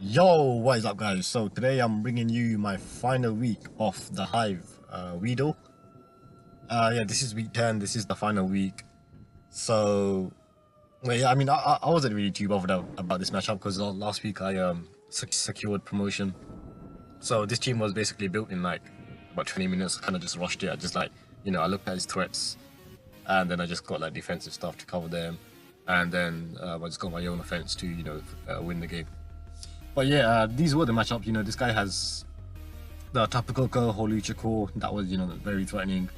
Yo, what is up, guys? So today I'm bringing you my final week of the Hive Weedle. Yeah, this is week 10. This is the final week. So, well, yeah, I wasn't really too bothered about this matchup because last week I secured promotion. So this team was basically built in like about 20 minutes. I kind of just rushed it. I just I looked at his threats, and then I just got like defensive stuff to cover them, and then I just got my own offense to win the game. But yeah, these were the matchups. This guy has the Tapukoko, Holuchiko, that was, very threatening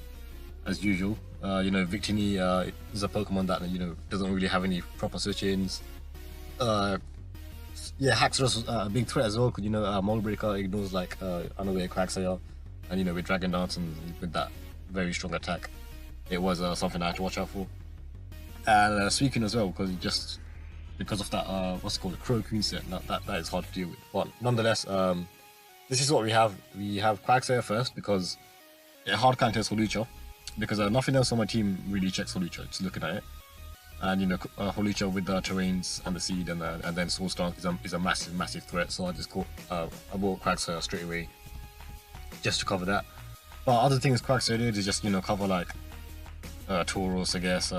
as usual. Victini is a Pokemon that, doesn't really have any proper switch-ins. Yeah, Haxorus was a big threat as well, because, Mole Breaker ignores, like, Unaware Quagsire, and, with Dragon Dance and with that very strong attack, it was something I had to watch out for. And Suicune as well, because of that, what's it called, the Crow Queen set, that is hard to deal with. But nonetheless, this is what we have. We have Quagsire first, because it hard counters Holucha, because nothing else on my team really checks Holucha, just looking at it. And Holucha with the terrains and the seed, and then Soul Star is a massive threat, so I bought Quagsire straight away, just to cover that. But other things Quagsire did is just, cover like Tauros, I guess,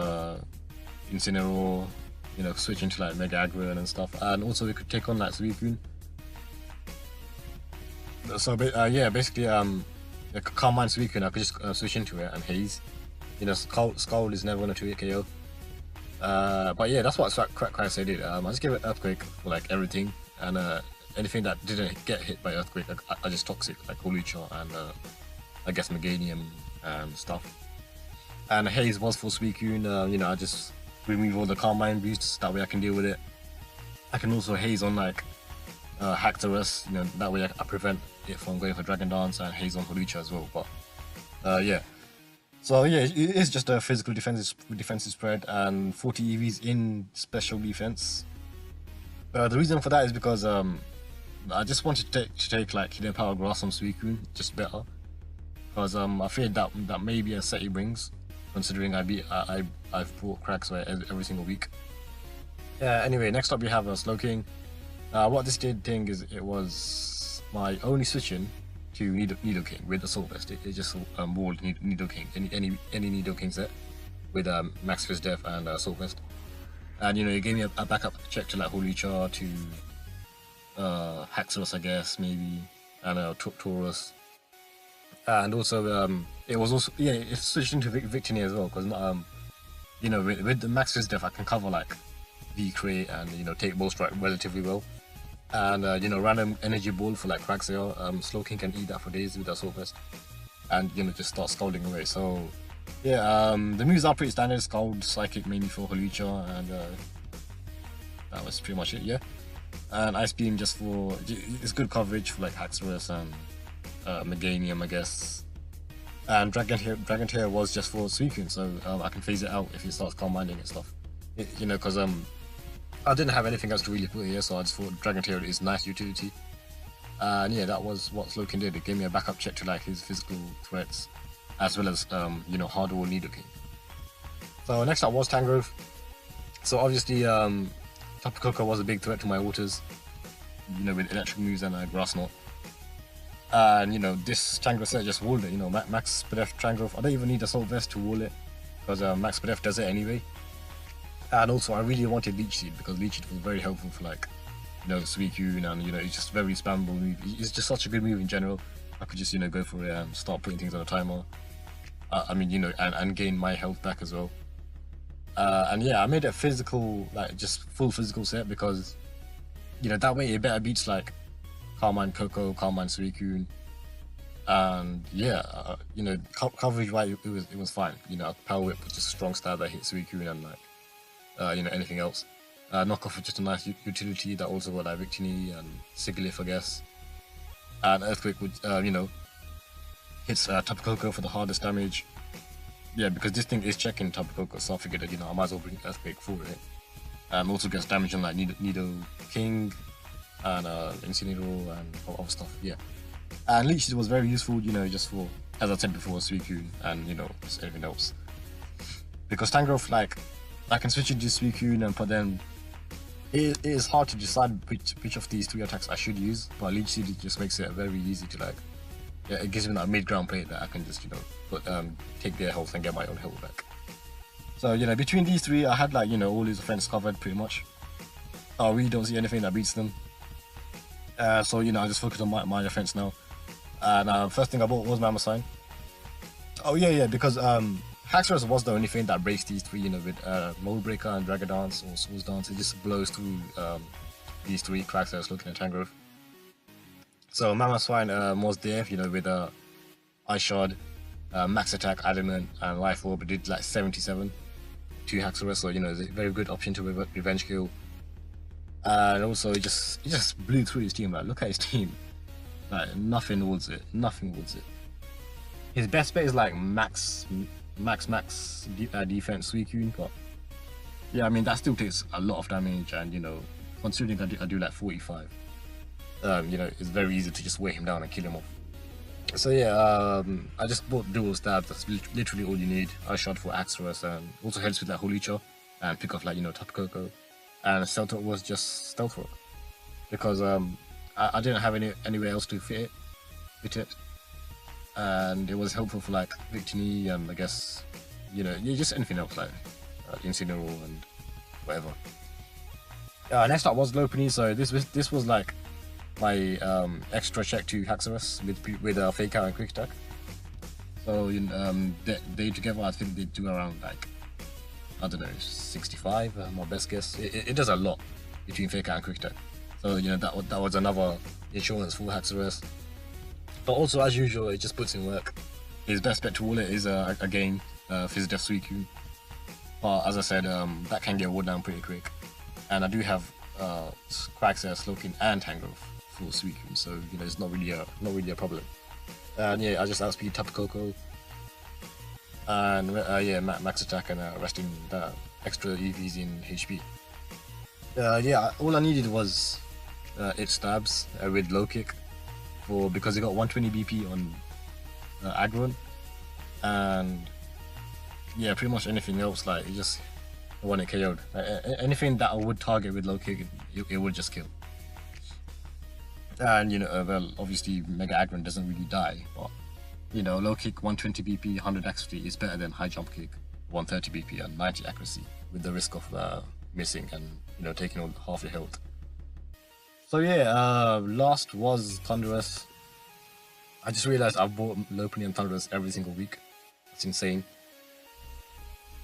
Incineroar, switch into like Mega Aggro and stuff, and also we could take on like Suicune. So yeah, basically like Calm-Mind Suicune, I could just switch into it and Haze. Scald is never gonna 2-hit KO. But yeah, that's what Quagsire did. I just gave it Earthquake for like everything, and anything that didn't get hit by Earthquake, I just Toxic, like Holucha and I guess Meganium and stuff. And Haze was for Suicune. I just remove all the Calm-Mind boosts, that way I can deal with it. I can also Haze on like Haxorus, that way I prevent it from going for Dragon Dance, and Haze on Holucha as well. But yeah, so yeah, it is just a physical defensive spread and 40 EVs in special defense. The reason for that is because I just wanted to take like Hidden Power Grass on Suicune just better, because I feared that maybe a set he brings, considering I've bought Quagsire every single week. Anyway, next up we have a Slowking. What this thing is, it was my only switch-in to Nidoking with Assault Vest. It just walled Nidoking, any Nidoking set with Max Fizz Def and Assault Vest. And it gave me a backup check to like Holucha, to Haxorus, I guess, maybe, and Tauros. And also it was also, yeah, it switched into Victini as well, because with the Max Fizz Def I can cover like V-Crate and take Ball Strike relatively well. And random energy ball for like Quagsire, Slowking can eat that for days with Assault Vest, and just start scalding away. So yeah, the moves are pretty standard. Scald, Psychic mainly for Holucha, and that was pretty much it. Yeah, and Ice Beam just for, it's good coverage for like Haxorus and Meganium, I guess. And Dragon Tail was just for Suicune, so I can phase it out if it starts Calm-Minding and stuff. Because I didn't have anything else to really put here, so I just thought Dragon Tail is nice utility. And yeah, that was what Slowking did. It gave me a backup check to like his physical threats, as well as hard wall Nidoking. So next up was Tangrowth. So obviously Tapu Koko was a big threat to my waters, with electric moves and Grass Knot. And this Tangrowth set just walled it. Max Spadef Tangrowth, I don't even need Assault Vest to wall it, because Max Spadef does it anyway. And also I really wanted Leech Seed, because Leech Seed was very helpful for like Suicune, and it's just very spammable move. It's just such a good move in general. I could just go for it and start putting things on a timer. And gain my health back as well. And yeah, I made it physical, like just full physical set, because that way it better beats like Calm-Mind Coco, Calm-Mind Suicune. And yeah, coverage wise it was fine. Power Whip was just a strong stab that hit Suicune, and like anything else. Knockoff was just a nice utility that also got like Victini and Sigilyph, I guess. And Earthquake would hits Tapu Koko for the hardest damage. Yeah, because this thing is checking Tapu Koko, so I figured that I might as well bring Earthquake for it. And also gets damage on like Nidoking and Incineroar and other stuff. Yeah, and Leech Seed was very useful, just for, as I said before, Suicune and just everything else. Because Tangrowth, like, I can switch into Suicune and put them it is hard to decide which of these 3 attacks I should use, but Leech Seed just makes it very easy to like, yeah, it gives me that mid-ground play that I can just, you know, put, take their health and get my own health back. So, you know, between these 3, I had like, you know, all his defense covered pretty much. I really don't see anything that beats them. So, you know, I just focus on my defense now. And first thing I bought was Mammoth Sign. Oh yeah, because Haxorus was the only thing that breaks these 3, you know, with Mold Breaker and Dragon Dance or Soul's Dance. It just blows through these 3 cracks that I was looking at Tangrowth. So Mammoth Swine was there, you know, with Ice Shard, Max Attack, Adamant, and Life Orb. It did like 77 to Haxorus, so you know, it's a very good option to revenge kill. And also, it just blew through his team. Like, look at his team. Like, nothing holds it. Nothing holds it. His best bet is like max defense Suicune, but yeah, I mean that still takes a lot of damage, and you know, considering I do like 45, you know, it's very easy to just weigh him down and kill him off. So yeah, I just bought dual stab. That's literally all you need. I shot for Haxorus, and also helps with like Holicha and pick off like, you know, Tapu Koko. And Stealth Rock was just Stealth Rock because I didn't have anywhere else to fit it, and it was helpful for like Victini and I guess, you know, just anything else like Incineroar and whatever. Next up was Lopunny, so this was like my extra check to Haxorus with Fake Out and Quick Attack. So you know, they together I think they do around like, I don't know, 65, my best guess. It does a lot between Fake Out and Quick Attack. So, you know, that was another insurance for Haxorus. But also, as usual, it just puts in work. His best bet to wall it is, again, Fizz Death Suicune. But as I said, that can get walled down pretty quick. And I do have Quagsire, Slowking, and Tangrowth for Suicune, so, you know, it's not really a problem. And yeah, I just outspeed Tapu Koko. And yeah, max attack and resting the extra EVs in HP. Yeah, all I needed was it stabs with low kick because it got 120 BP on Aggron, and yeah, pretty much anything else, like it just want it KO'd. Anything that I would target with low kick, it would just kill. And you know, well, obviously Mega Aggron doesn't really die, but you know, low kick 120 BP, 100 accuracy is better than high jump kick 130 BP and 90 accuracy, with the risk of missing and, you know, taking on half your health. So yeah, last was Thundurus. I just realized I've bought Lopunny and Thundurus every single week. It's insane.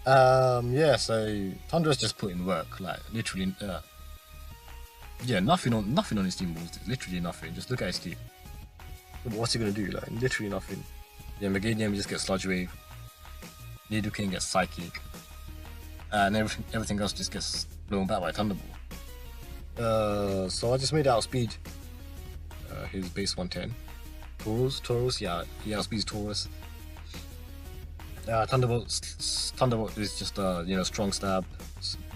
Yeah, so Thundurus just put in work, like literally. Yeah, nothing on his team was literally nothing. Just look at his team. What's he gonna do? Like literally nothing. Yeah, Meganium just gets Sludge Wave. Nidoking gets Psychic, and everything else just gets blown back by Thunderbolt. So I just made outspeed his base 110. Tauros, yeah, he outspeeds Tauros. Thunderbolt is just you know, strong stab,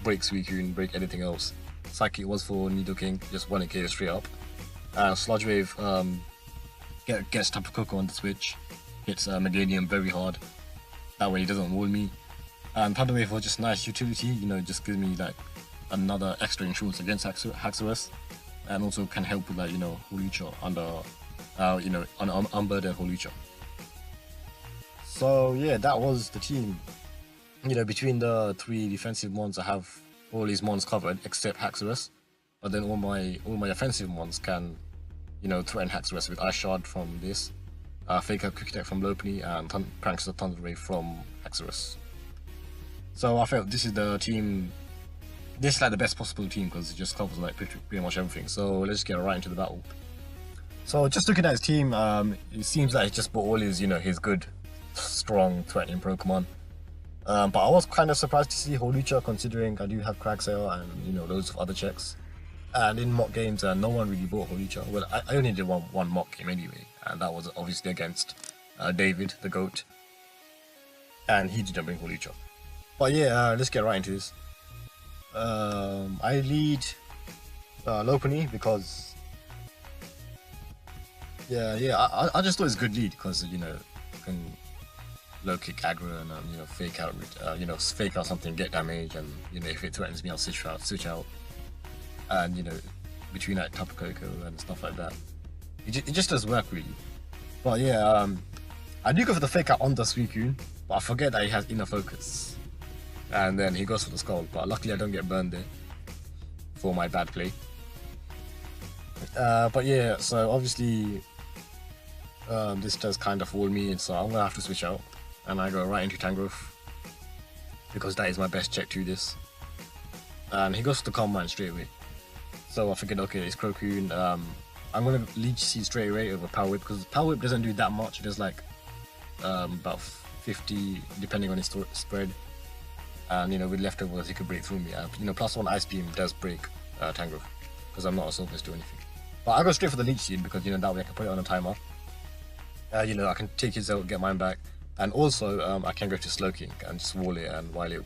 break Suicune, break anything else. Psychic was for Nidoking, just 1k straight up. Sludge Wave gets Tapu Koko on the switch, hits Meganium very hard. That way he doesn't wall me. And Thunder Wave was just nice utility, you know, just gives me like another extra insurance against Haxorus, and also can help with like, you know, Holicha under, you know, Umbered and Holicha. So yeah, that was the team. You know, between the 3 defensive mons, I have all these mons covered except Haxorus, but then all my offensive mons can, you know, threaten Haxorus with Ice Shard from this, Fake Out Quick Attack from Lopunny, and Prankster Thunder Wave from Haxorus. So I felt this is the team. This is like the best possible team because it just covers like pretty much everything. So let's get right into the battle. So just looking at his team, it seems like he just bought all his, you know, his good, strong, threatening Pokemon. But I was kind of surprised to see Holicha, considering I do have Quagsire and, you know, loads of other checks. And in mock games, no one really bought Holicha. Well, I only did one mock game anyway, and that was obviously against David, the GOAT. And he didn't bring Holicha. But yeah, let's get right into this. I lead Lopunny because I just thought it's a good lead because, you know, you can low kick aggro and you know, fake out something, get damage, and you know, if it threatens me, I'll switch out. and between like Tapu Koko and stuff like that. It just does work really. But yeah, I do go for the fake out on the Suicune, but I forget that he has inner focus, and then he goes for the Skull. But luckily I don't get burned there for my bad play. But yeah, so obviously this does kind of fool me, so I'm gonna have to switch out, and I go right into Tangrowth because that is my best check to this. And he goes to the Calm Mind straight away. So I figured, okay, it's Crocoon. I'm gonna Leech Seed straight away over Power Whip because Power Whip doesn't do that much. It does like about 50 depending on his spread, and with leftovers he could break through me. +1 Ice Beam does break Tangrowth because I'm not a Surface to anything. But I go straight for the Leech Seed because that way I can put it on a timer. I can take his out, get mine back, and also I can go to Slowking and just wall it, and while it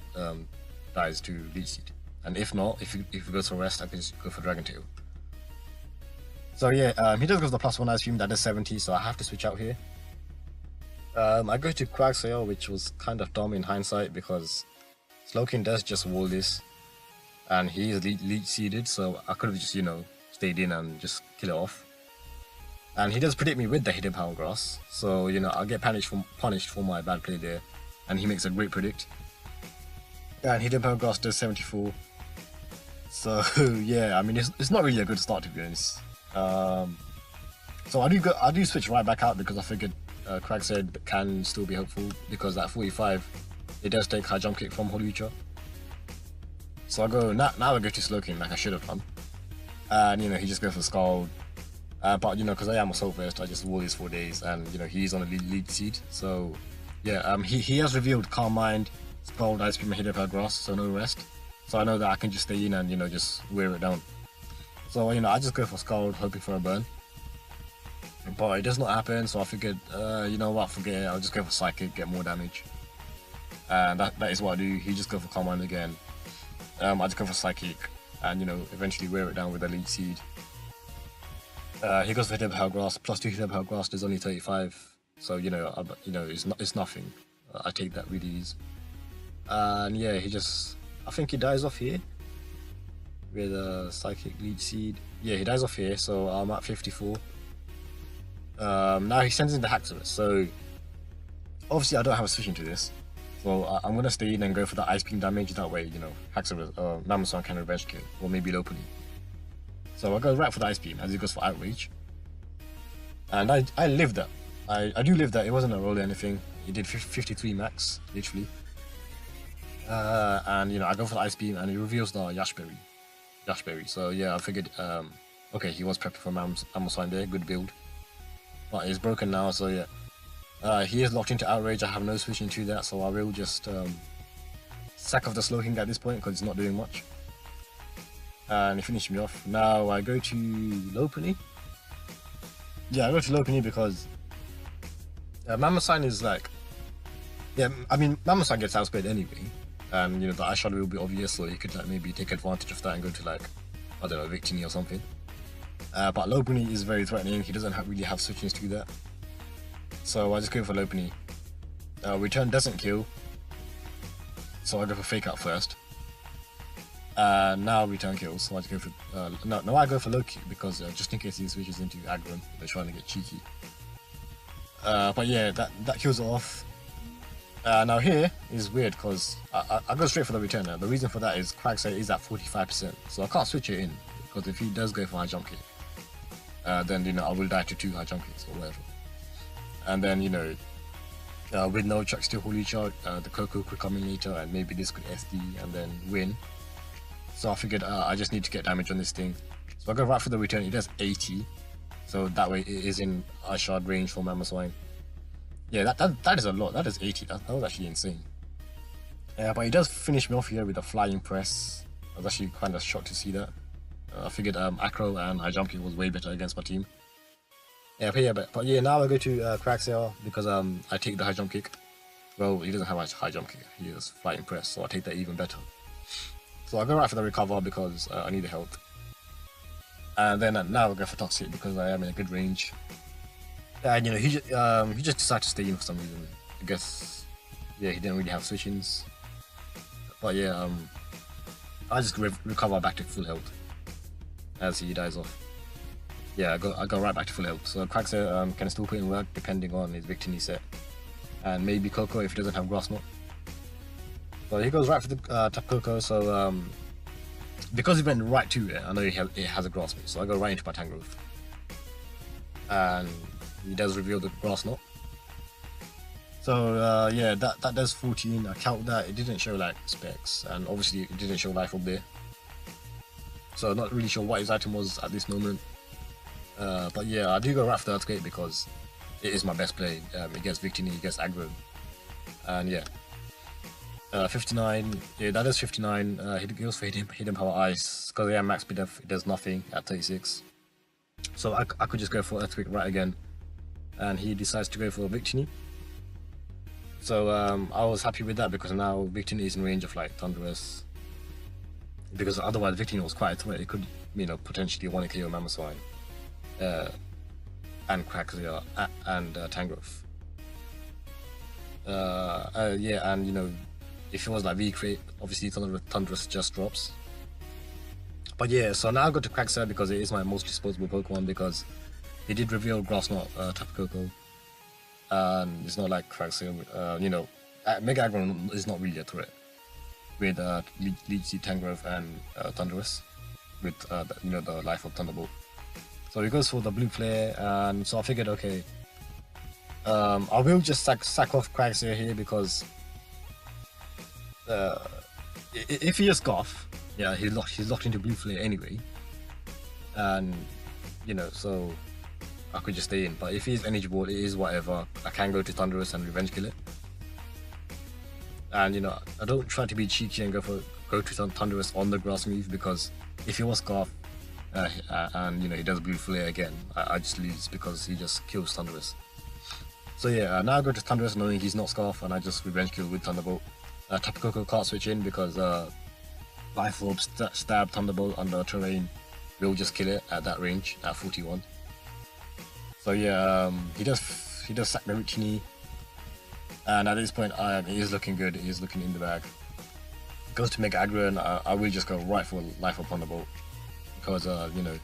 dies to Leech Seed. And if not, if it goes for rest, I can just go for Dragon Tail. So yeah, he does go for the +1 Ice Beam, that is 70, so I have to switch out here. I go to Quagsire, which was kind of dumb in hindsight because Slowking does just wall this, and he is Leech Seeded, so I could have just stayed in and just kill it off. And he does predict me with the Hidden Power Grass, so I'll get punished for my bad play there, and he makes a great predict. And Hidden Power Grass does 74. So yeah, it's not really a good start, to be honest. So I do switch right back out because I figured Quagsire can still be helpful because at 45 it does take high jump kick from Holucha. So I go now I go to Slowking like I should have done, and he just goes for Scald. But because I am a Soul Burst, I just wall these 4 days, and he's on a lead seed. So yeah, he has revealed Calm Mind, Scald, Ice Beam, and Hidden Power Grass, so no rest. So I know that I can just stay in and just wear it down. So I just go for Scald, hoping for a burn. But it does not happen, so I figured, what, forget it, I'll just go for Psychic, get more damage. And that is what I do. He just go for Calm Mind again. I just go for Psychic, and eventually wear it down with a Leech Seed. He goes for Hidden Power Grass, +2 Hidden Power Grass, there's only 35. So it's nothing. I take that really easy. And yeah, I think he dies off here with a Psychic Leech Seed. Yeah, he dies off here, so I'm at 54. Now he sends in the Haxorus, so obviously I don't have a switch into this, so I'm gonna stay in and go for the Ice Beam damage. That way, Haxorus, Mamoswine can revenge kill, or maybe Lopunny. So I go right for the Ice Beam as he goes for Outrage, and I lived that. I do live that. It wasn't a roll or anything. He did 53 max, literally. And I go for the Ice Beam, and he reveals the Yashberry. So yeah, I figured, okay, he was prepped for Mamoswine there, good build. But it's broken now, so yeah. He is locked into Outrage. I have no switch into that, so I will just sack off the Slowking at this point because it's not doing much. And he finished me off. Now I go to Lopunny. Yeah, I go to Lopunny because Mamoswine is like, Mamoswine gets outspeed anyway, and the Ice Shadow will be obvious, so you could maybe take advantage of that and go to I don't know, Victini or something. But Lopunny is very threatening. He doesn't really have switches to that, so I just go for Lopunny. Return doesn't kill, so I go for Fake Out first. Now Return kills, so I just go for no, I go for Low Kick because just in case he switches into Aggron, they're trying to get cheeky. But yeah, that kills it off. Now here is weird because I go straight for the Return. The reason for that is Quagsire is at 45%, so I can't switch it in because if he does go for high jump kick, then I will die to 2 high jump kicks or whatever. And then with no tracks to Holucha, the Koko could come in later, and maybe this could SD and then win. So I figured I just need to get damage on this thing. So I go right for the Return. It does 80, so that way it is in Ice Shard range for Mamoswine. Yeah, that is a lot. That is 80. That was actually insane. Yeah, but he does finish me off here with a Flying Press. I was actually kind of shocked to see that. I figured Acro and High Jump Kick was way better against my team. Yeah, but yeah, now I go to Quagsire because I take the High Jump Kick. Well, he doesn't have much High Jump Kick. He has Flying Press, so I take that even better. So I go right for the Recover because I need the health. And then now I go for Toxic because I am in a good range. And he just decided to stay in for some reason. I guess, yeah, he didn't really have switch-ins. But yeah, I just recover back to full health. as he dies off. Yeah, I go right back to full health. So Quagsire can still put in work depending on his Victini set, and maybe Coco if he doesn't have Grass Knot. So he goes right for the Tapu Koko. So because he went right to it, I know it has a Grass Knot, so I go right into my Tangrowth, and he does reveal the Grass Knot. So yeah, that does 14. I count that. It didn't show like specs, and obviously it didn't show life up there. So not really sure what his item was at this moment. But yeah, I do go right for the Earthquake because it is my best play. It gets Victini, it gets aggro, and yeah. 59. Yeah, that is 59. He goes for hidden power ice because yeah, max speed it does nothing at 36. So I could just go for Earthquake right again, and he decides to go for Victini. So I was happy with that because now Victini is in range of like Thunderous. Because otherwise Victini was quite a threat. It could, you know, potentially 1 KO Mamoswine, and Quagsire and Tangrowth. Yeah, and you know, if it was like V-Crate, obviously Thunderous just drops. But yeah, so now I go to Quagsire because it is my most disposable Pokemon because he did reveal Grass Knot, Tapu Koko. And it's not like Quagsire, you know, Mega Aggro is not really a threat with Leech Seed, Tangrowth, and Thunderous with you know, the Life of Thunderbolt. So he goes for the Blue Flare, and so I figured, okay, I will just sack off Quagsire here because if he is Goth, yeah, he's locked into Blue Flare anyway, and you know, so I could just stay in. But if he's eligible, it is whatever. I can go to Thunderous and revenge kill it. And you know, I don't try to be cheeky and go to Thunderous on the grass move because if he was Scarf and you know he does Blue Flare again, I just lose because he just kills Thunderous. So yeah, now I go to Thunderous knowing he's not Scarf, and I just revenge kill with Thunderbolt. Tapu Koko can't switch in because Life Orb, Stab, Thunderbolt under terrain will just kill it at that range at 41. So yeah, he does sack the Victini, and at this point he is looking good. He is looking in the bag. Goes to Mega Aggro, and I will just go right for Life Up Thunderbolt because you know,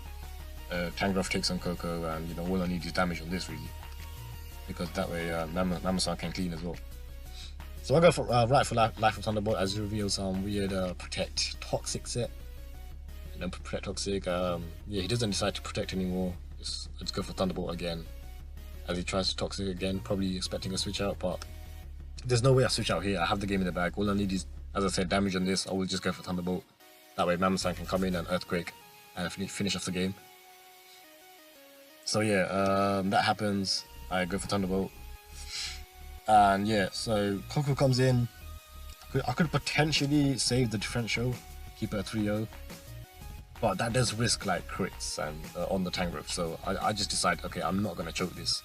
Tangrowth takes on Coco, and you know, all I need is damage on this really, because that way Mamoswine can clean as well. So I go for right for Life of Thunderbolt as he reveals some weird Protect Toxic set. You know, Protect Toxic. Yeah, he doesn't decide to protect anymore. Let's go for Thunderbolt again as he tries to Toxic again, probably expecting a switch out, but there's no way I switch out here. I have the game in the bag. All I need is, as I said, damage on this. I will just go for Thunderbolt. That way Mamoswine can come in and Earthquake and finish off the game. So yeah, that happens. I go for Thunderbolt. And yeah, so Coco comes in. I could potentially save the differential, keep it at 3-0. But that does risk like crits and on the Tangrowth, so I just decide, okay, I'm not gonna choke this.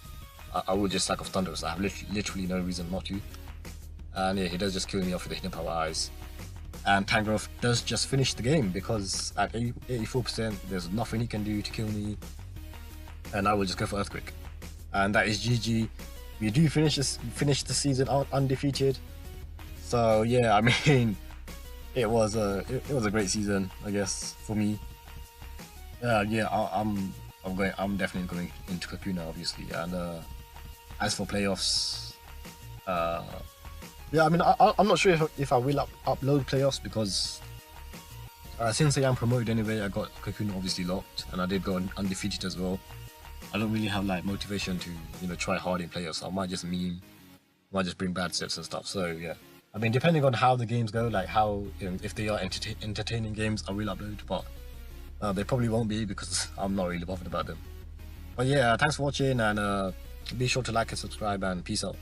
I will just sack off Thunderous. I have literally no reason not to. And yeah, he does just kill me off with the Hidden Power Eyes. And Tangrowth does just finish the game because at 84%, there's nothing he can do to kill me. And I will just go for Earthquake. And that is GG. We do finish the season undefeated. So yeah, I mean, it was a great season, I guess, for me. Yeah, I'm definitely going into Kakuna, obviously. And as for playoffs, yeah, I mean, I'm not sure if I will upload playoffs because since I am promoted anyway, I got Kakuna obviously locked, and I did go undefeated as well. I don't really have like motivation to, you know, try hard in playoffs. So I might just might just bring bad sets and stuff. So yeah. I mean, depending on how the games go, like how, you know, if they are entertaining games, I will upload, but they probably won't be because I'm not really bothered about them. But yeah, thanks for watching, and be sure to like and subscribe, and peace out.